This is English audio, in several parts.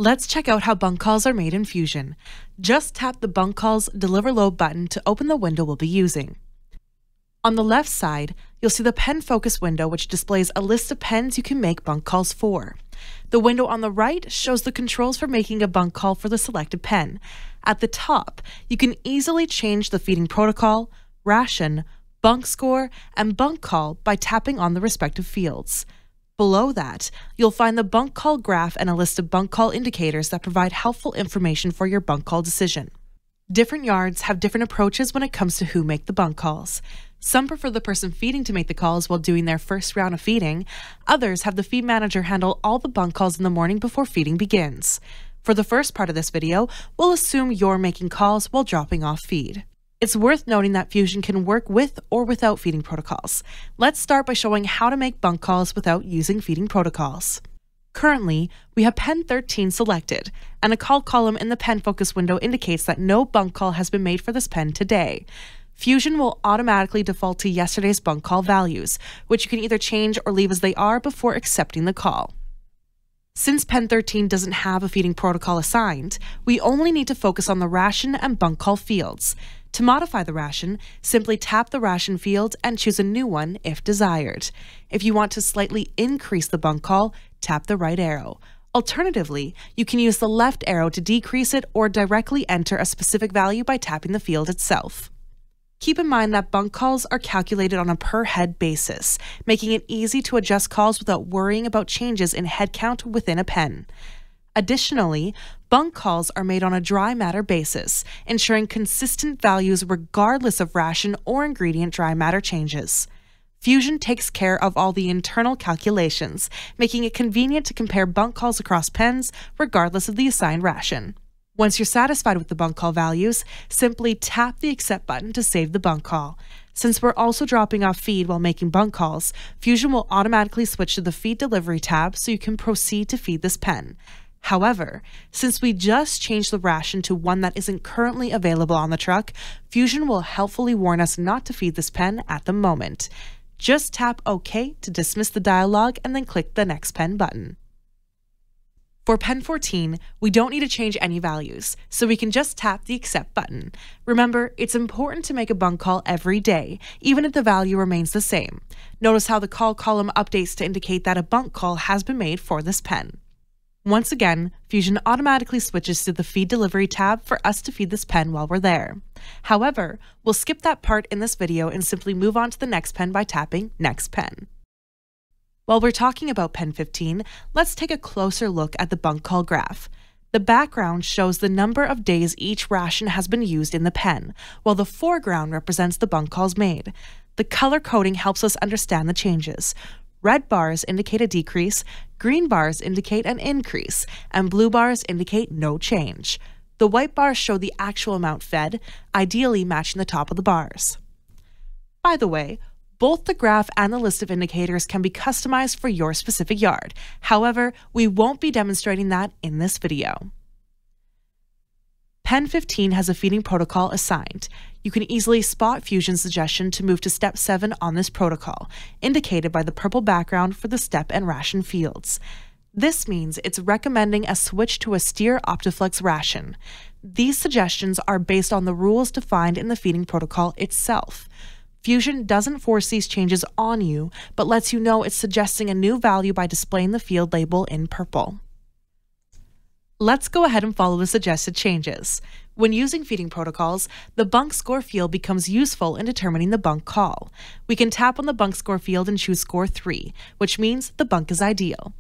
Let's check out how bunk calls are made in Fusion. Just tap the Bunk Calls Deliver Load button to open the window we'll be using. On the left side, you'll see the pen focus window, which displays a list of pens you can make bunk calls for. The window on the right shows the controls for making a bunk call for the selected pen. At the top, you can easily change the feeding protocol, ration, bunk score, and bunk call by tapping on the respective fields. Below that, you'll find the bunk call graph and a list of bunk call indicators that provide helpful information for your bunk call decision. Different yards have different approaches when it comes to who make the bunk calls. Some prefer the person feeding to make the calls while doing their first round of feeding. Others have the feed manager handle all the bunk calls in the morning before feeding begins. For the first part of this video, we'll assume you're making calls while dropping off feed. It's worth noting that Fusion can work with or without feeding protocols. Let's start by showing how to make bunk calls without using feeding protocols. Currently, we have pen 13 selected, and a call column in the pen focus window indicates that no bunk call has been made for this pen today. Fusion will automatically default to yesterday's bunk call values, which you can either change or leave as they are before accepting the call. Since pen 13 doesn't have a feeding protocol assigned, we only need to focus on the ration and bunk call fields. To modify the ration, simply tap the ration field and choose a new one if desired. If you want to slightly increase the bunk call, tap the right arrow. Alternatively, you can use the left arrow to decrease it or directly enter a specific value by tapping the field itself. Keep in mind that bunk calls are calculated on a per head basis, making it easy to adjust calls without worrying about changes in head count within a pen. Additionally, bunk calls are made on a dry matter basis, ensuring consistent values regardless of ration or ingredient dry matter changes. Fusion takes care of all the internal calculations, making it convenient to compare bunk calls across pens regardless of the assigned ration. Once you're satisfied with the bunk call values, simply tap the Accept button to save the bunk call. Since we're also dropping off feed while making bunk calls, Fusion will automatically switch to the Feed Delivery tab so you can proceed to feed this pen. However, since we just changed the ration to one that isn't currently available on the truck, Fusion will helpfully warn us not to feed this pen at the moment. Just tap OK to dismiss the dialog and then click the Next Pen button. For pen 14, we don't need to change any values, so we can just tap the Accept button. Remember, it's important to make a bunk call every day, even if the value remains the same. Notice how the call column updates to indicate that a bunk call has been made for this pen. Once again, Fusion automatically switches to the Feed Delivery tab for us to feed this pen while we're there. However, we'll skip that part in this video and simply move on to the next pen by tapping Next Pen. While we're talking about pen 15, let's take a closer look at the bunk call graph. The background shows the number of days each ration has been used in the pen, while the foreground represents the bunk calls made. The color coding helps us understand the changes. Red bars indicate a decrease, green bars indicate an increase, and blue bars indicate no change. The white bars show the actual amount fed, ideally matching the top of the bars. By the way, both the graph and the list of indicators can be customized for your specific yard. However, we won't be demonstrating that in this video. Pen 15 has a feeding protocol assigned. You can easily spot Fusion's suggestion to move to Step 7 on this protocol, indicated by the purple background for the step and ration fields. This means it's recommending a switch to a steer Optiflex ration. These suggestions are based on the rules defined in the feeding protocol itself. Fusion doesn't force these changes on you, but lets you know it's suggesting a new value by displaying the field label in purple. Let's go ahead and follow the suggested changes. When using feeding protocols, the bunk score field becomes useful in determining the bunk call. We can tap on the bunk score field and choose score 3, which means the bunk is ideal.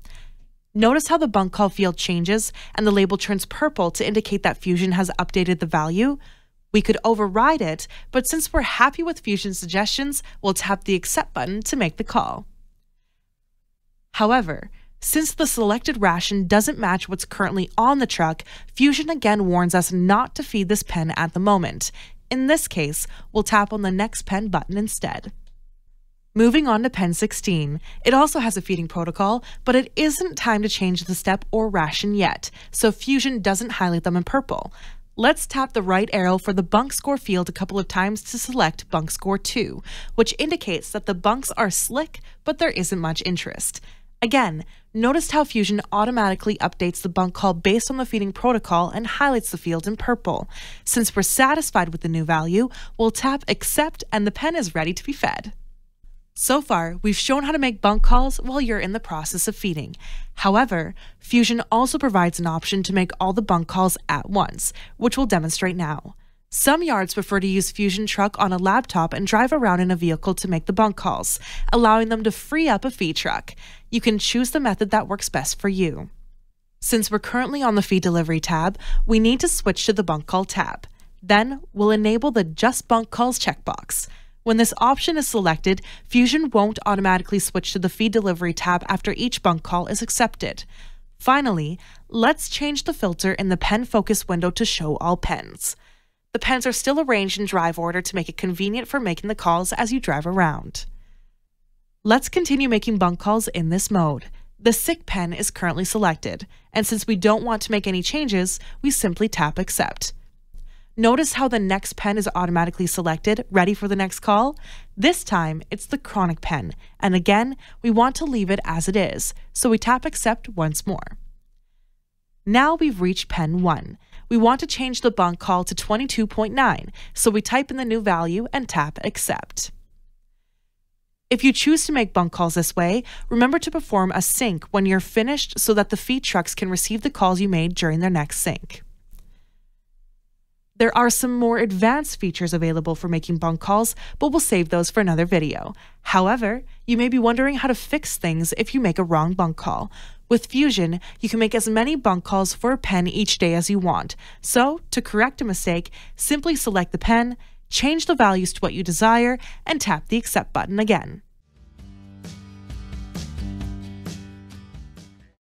Notice how the bunk call field changes and the label turns purple to indicate that Fusion has updated the value. We could override it, but since we're happy with Fusion's suggestions, we'll tap the Accept button to make the call. However, since the selected ration doesn't match what's currently on the truck, Fusion again warns us not to feed this pen at the moment. In this case, we'll tap on the Next Pen button instead. Moving on to pen 16, it also has a feeding protocol, but it isn't time to change the step or ration yet, so Fusion doesn't highlight them in purple. Let's tap the right arrow for the bunk score field a couple of times to select bunk score 2, which indicates that the bunks are slick, but there isn't much interest. Again, notice how Fusion automatically updates the bunk call based on the feeding protocol and highlights the field in purple. Since we're satisfied with the new value, we'll tap Accept and the pen is ready to be fed. So far, we've shown how to make bunk calls while you're in the process of feeding. However, Fusion also provides an option to make all the bunk calls at once, which we'll demonstrate now. Some yards prefer to use Fusion Truck on a laptop and drive around in a vehicle to make the bunk calls, allowing them to free up a feed truck. You can choose the method that works best for you. Since we're currently on the Feed Delivery tab, we need to switch to the Bunk Call tab. Then, we'll enable the Just Bunk Calls checkbox. When this option is selected, Fusion won't automatically switch to the Feed Delivery tab after each bunk call is accepted. Finally, let's change the filter in the Pen Focus window to show all pens. The pens are still arranged in drive order to make it convenient for making the calls as you drive around. Let's continue making bunk calls in this mode. The Sick pen is currently selected, and since we don't want to make any changes, we simply tap Accept. Notice how the next pen is automatically selected, ready for the next call? This time, it's the Chronic pen, and again, we want to leave it as it is, so we tap Accept once more. Now we've reached pen 1. We want to change the bunk call to 22.9, so we type in the new value and tap Accept. If you choose to make bunk calls this way, remember to perform a sync when you're finished so that the feed trucks can receive the calls you made during their next sync. There are some more advanced features available for making bunk calls, but we'll save those for another video. However, you may be wondering how to fix things if you make a wrong bunk call. With Fusion, you can make as many bunk calls for a pen each day as you want. So, to correct a mistake, simply select the pen, change the values to what you desire, and tap the Accept button again.